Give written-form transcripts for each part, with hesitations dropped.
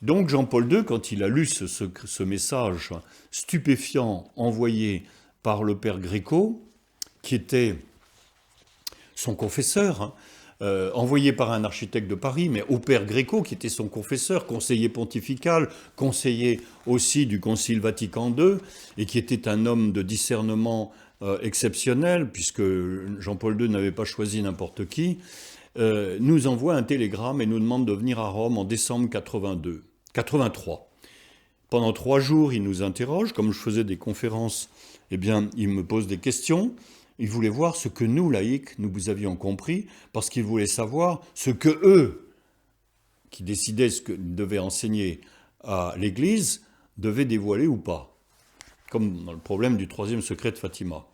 Donc Jean-Paul II, quand il a lu ce message stupéfiant envoyé par le père Gréco, qui était son confesseur, envoyé par un architecte de Paris, mais au père Gréco, qui était son confesseur, conseiller pontifical, conseiller aussi du Concile Vatican II, et qui était un homme de discernement exceptionnel, puisque Jean-Paul II n'avait pas choisi n'importe qui, nous envoie un télégramme et nous demande de venir à Rome en décembre 83. Pendant 3 jours, il nous interroge. Comme je faisais des conférences, eh bien, il me pose des questions. Il voulait voir ce que nous, laïcs, nous vous avions compris, parce qu'il voulait savoir ce que eux, qui décidaient ce qu'ils devaient enseigner à l'Église, devaient dévoiler ou pas. Comme dans le problème du 3e secret de Fatima.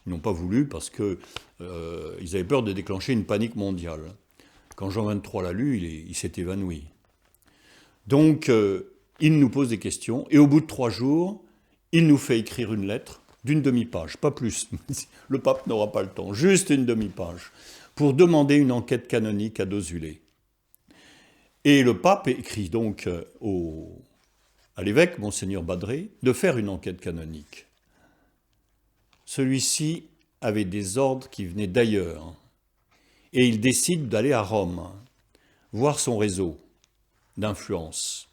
Ils n'ont pas voulu parce qu'ils avaient peur de déclencher une panique mondiale. Quand Jean XXIII l'a lu, il s'est évanoui. Donc, il nous pose des questions, et au bout de 3 jours, il nous fait écrire une lettre d'une demi-page, pas plus. Le pape n'aura pas le temps, juste une demi-page, pour demander une enquête canonique à Dosulé. Et le pape écrit donc à l'évêque, Monseigneur Badré, de faire une enquête canonique. Celui-ci avait des ordres qui venaient d'ailleurs, et il décide d'aller à Rome, voir son réseau d'influence.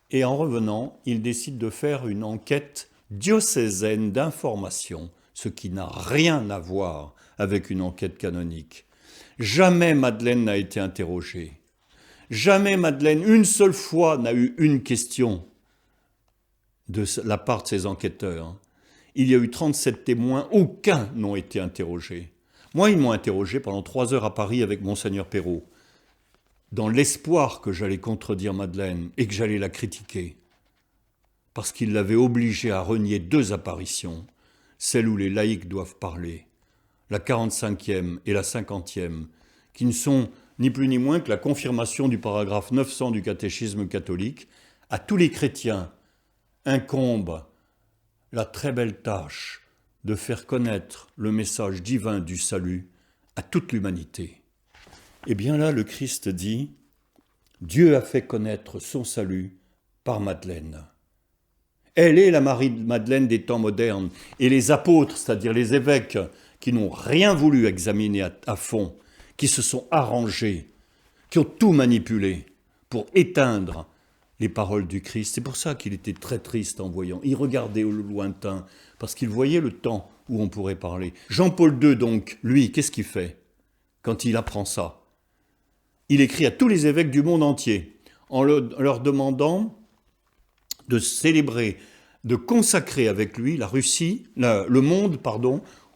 Et en revenant, il décide de faire une enquête diocésaine d'information, ce qui n'a rien à voir avec une enquête canonique. Jamais Madeleine n'a été interrogée. Jamais Madeleine, une seule fois, n'a eu une question de la part de ses enquêteurs. Il y a eu 37 témoins, aucun n'ont été interrogés. Moi, ils m'ont interrogé pendant 3 heures à Paris avec Monseigneur Perrault, dans l'espoir que j'allais contredire Madeleine et que j'allais la critiquer, parce qu'il l'avait obligée à renier 2 apparitions, celle où les laïcs doivent parler, la 45e et la 50e, qui ne sont ni plus ni moins que la confirmation du paragraphe 900 du catéchisme catholique. À tous les chrétiens incombe la très belle tâche de faire connaître le message divin du salut à toute l'humanité. Et bien là, le Christ dit « Dieu a fait connaître son salut par Madeleine ». Elle est la Marie-Madeleine des temps modernes. Et les apôtres, c'est-à-dire les évêques, qui n'ont rien voulu examiner à fond, qui se sont arrangés, qui ont tout manipulé pour éteindre les paroles du Christ. C'est pour ça qu'il était très triste en voyant. Il regardait au lointain, parce qu'il voyait le temps où on pourrait parler. Jean-Paul II, donc, lui, qu'est-ce qu'il fait quand il apprend ça? Il écrit à tous les évêques du monde entier, en leur demandant de célébrer, de consacrer avec lui la Russie, le monde,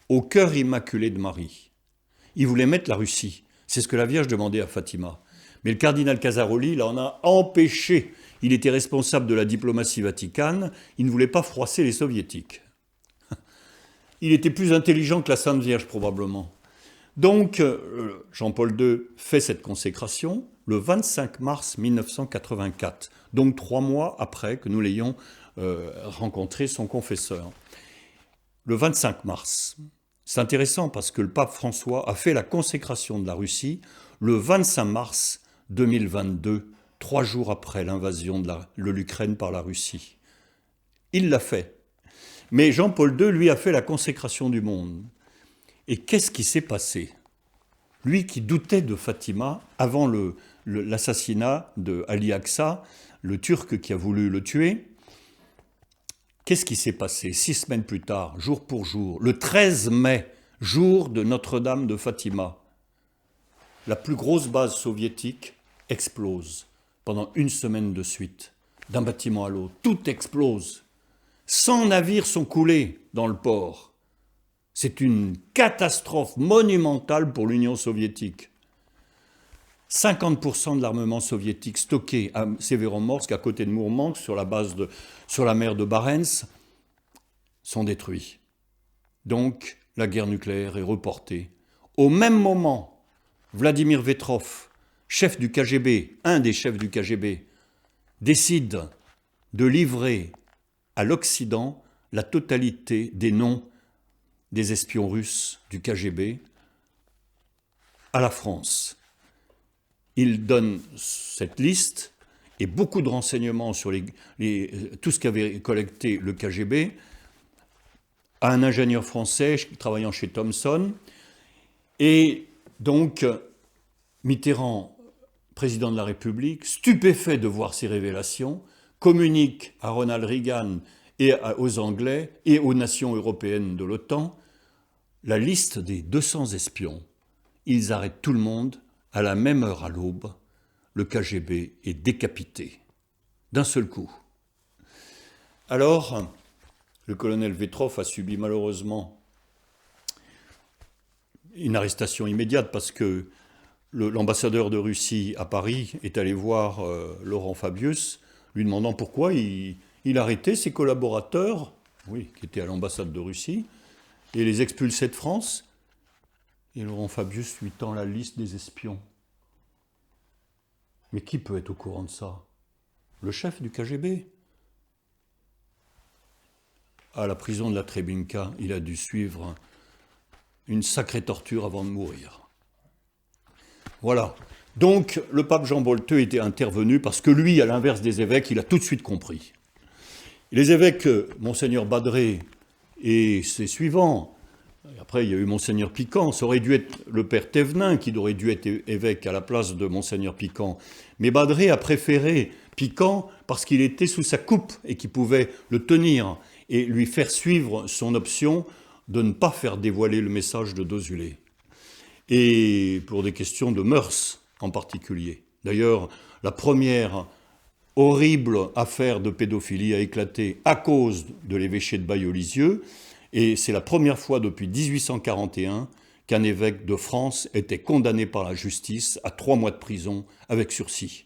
au cœur immaculé de Marie. Il voulait mettre la Russie. C'est ce que la Vierge demandait à Fatima. Mais le cardinal Casaroli l'en a empêché. Il était responsable de la diplomatie vaticane. Il ne voulait pas froisser les soviétiques. Il était plus intelligent que la Sainte Vierge, probablement. Donc, Jean-Paul II fait cette consécration le 25 mars 1984, donc 3 mois après que nous l'ayons rencontré son confesseur. Le 25 mars, c'est intéressant parce que le pape François a fait la consécration de la Russie le 25 mars 2022, 3 jours après l'invasion de l'Ukraine par la Russie. Il l'a fait. Mais Jean-Paul II, lui, a fait la consécration du monde. Et qu'est-ce qui s'est passé? Lui qui doutait de Fatima avant l'assassinat de Ali Aqsa, le Turc qui a voulu le tuer, qu'est-ce qui s'est passé 6 semaines plus tard, jour pour jour, le 13 mai, jour de Notre-Dame de Fatima? La plus grosse base soviétique explose pendant 1 semaine de suite, d'un bâtiment à l'autre. Tout explose. 100 navires sont coulés dans le port. C'est une catastrophe monumentale pour l'Union soviétique. 50% de l'armement soviétique stocké à Severomorsk, à côté de Mourmansk, sur la mer de Barents, sont détruits. Donc, la guerre nucléaire est reportée. Au même moment, Vladimir Vetrov, chef du KGB, un des chefs du KGB, décide de livrer à l'Occident la totalité des noms des espions russes du KGB à la France. Il donne cette liste et beaucoup de renseignements sur tout ce qu'avait collecté le KGB à un ingénieur français travaillant chez Thomson. Et donc, Mitterrand, président de la République, stupéfait de voir ces révélations, communique à Ronald Reagan et aux Anglais et aux nations européennes de l'OTAN la liste des 200 espions. Ils arrêtent tout le monde à la même heure à l'aube. Le KGB est décapité, d'un seul coup. Alors, le colonel Vetrov a subi malheureusement une arrestation immédiate parce que l'ambassadeur de Russie à Paris est allé voir Laurent Fabius, lui demandant pourquoi il arrêtait ses collaborateurs, oui, qui étaient à l'ambassade de Russie, et les expulsait de France. Et Laurent Fabius lui tend la liste des espions. Mais qui peut être au courant de ça? Le chef du KGB. À la prison de la Treblinka, il a dû suivre une sacrée torture avant de mourir. Voilà. Donc, le pape Jean-Paul II était intervenu parce que lui, à l'inverse des évêques, il a tout de suite compris. Les évêques, Monseigneur Badré et ses suivants, après il y a eu Monseigneur Piquant, ça aurait dû être le père Thévenin qui aurait dû être évêque à la place de Monseigneur Piquant. Mais Badré a préféré Piquant parce qu'il était sous sa coupe et qu'il pouvait le tenir et lui faire suivre son option de ne pas faire dévoiler le message de Dossulé. Et pour des questions de mœurs en particulier. D'ailleurs, la première horrible affaire de pédophilie a éclaté à cause de l'évêché de Bailleul-Lisieux, et c'est la première fois depuis 1841 qu'un évêque de France était condamné par la justice à 3 mois de prison avec sursis.